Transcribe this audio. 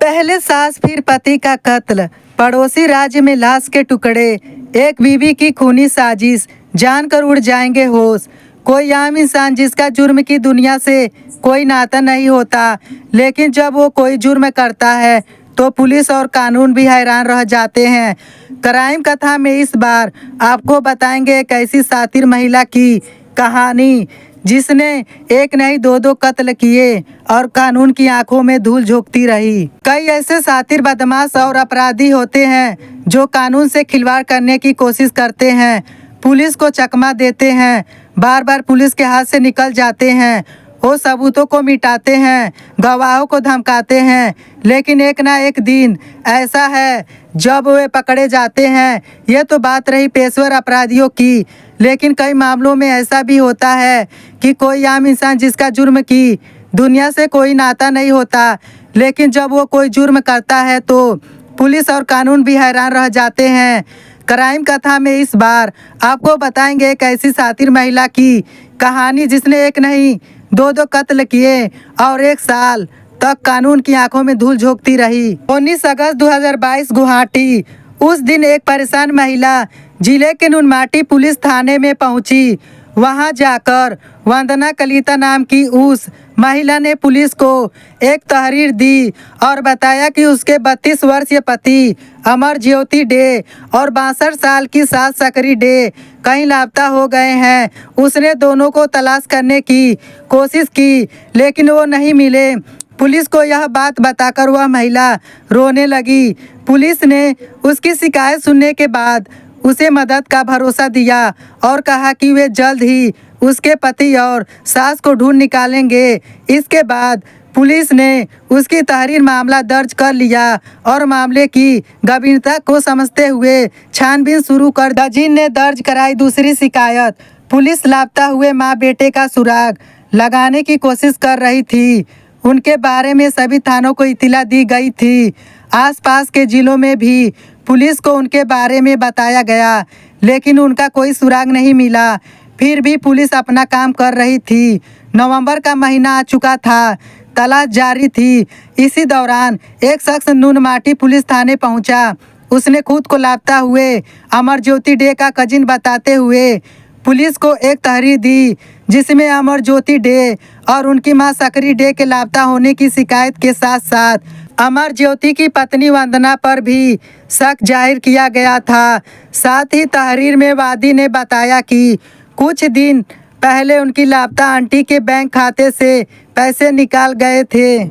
पहले सास फिर पति का कत्ल, पड़ोसी राज्य में लाश के टुकड़े, एक बीवी की खूनी साजिश, जानकर उड़ जाएंगे होश। कोई आम इंसान जिसका जुर्म की दुनिया से कोई नाता नहीं होता, लेकिन जब वो कोई जुर्म करता है तो पुलिस और कानून भी हैरान रह जाते हैं। क्राइम कथा में इस बार आपको बताएंगे एक ऐसी सातिर महिला की कहानी जिसने एक नहीं दो कत्ल किए और कानून की आंखों में धूल झोंकती रही। कई ऐसे सातिर बदमाश और अपराधी होते हैं जो कानून से खिलवाड़ करने की कोशिश करते हैं, पुलिस को चकमा देते हैं, बार बार पुलिस के हाथ से निकल जाते हैं, वो सबूतों को मिटाते हैं, गवाहों को धमकाते हैं, लेकिन एक ना एक दिन ऐसा है जब वे पकड़े जाते हैं। ये तो बात रही पेशेवर अपराधियों की, लेकिन कई मामलों में ऐसा भी होता है कि कोई आम इंसान जिसका जुर्म की दुनिया से कोई नाता नहीं होता, लेकिन जब वो कोई जुर्म करता है तो पुलिस और कानून भी हैरान रह जाते हैं। क्राइम कथा में इस बार आपको बताएंगे एक ऐसी सातिर महिला की कहानी जिसने एक नहीं दो कत्ल किए और 1 साल तक कानून की आंखों में धूल झोंकती रही। 19 अगस्त 2022 गुवाहाटी। उस दिन एक परेशान महिला जिले के नुनमाटी पुलिस थाने में पहुंची। वहां जाकर वंदना कलिता नाम की उस महिला ने पुलिस को एक तहरीर दी और बताया कि उसके 32 वर्षीय पति अमर ज्योति डे और 62 साल की सास सकरी डे कहीं लापता हो गए हैं। उसने दोनों को तलाश करने की कोशिश की, लेकिन वो नहीं मिले। पुलिस को यह बात बताकर वह महिला रोने लगी। पुलिस ने उसकी शिकायत सुनने के बाद उसे मदद का भरोसा दिया और कहा कि वे जल्द ही उसके पति और सास को ढूंढ निकालेंगे। इसके बाद पुलिस ने उसकी तहरीर मामला दर्ज कर लिया और मामले की गंभीरता को समझते हुए छानबीन शुरू कर दजीन ने दर्ज कराई दूसरी शिकायत। पुलिस लापता हुए माँ बेटे का सुराग लगाने की कोशिश कर रही थी। उनके बारे में सभी थानों को इत्तला दी गई थी। आसपास के जिलों में भी पुलिस को उनके बारे में बताया गया, लेकिन उनका कोई सुराग नहीं मिला। फिर भी पुलिस अपना काम कर रही थी। नवंबर का महीना आ चुका था, तलाश जारी थी। इसी दौरान एक शख्स नुनमाटी पुलिस थाने पहुंचा। उसने खुद को लापता हुए अमर ज्योति डे का कजिन बताते हुए पुलिस को एक तहरीर दी, जिसमें अमर ज्योति डे और उनकी मां सकरी डे के लापता होने की शिकायत के साथ साथ अमर ज्योति की पत्नी वंदना पर भी शक जाहिर किया गया था। साथ ही तहरीर में वादी ने बताया कि कुछ दिन पहले उनकी लापता आंटी के बैंक खाते से पैसे निकाल गए थे।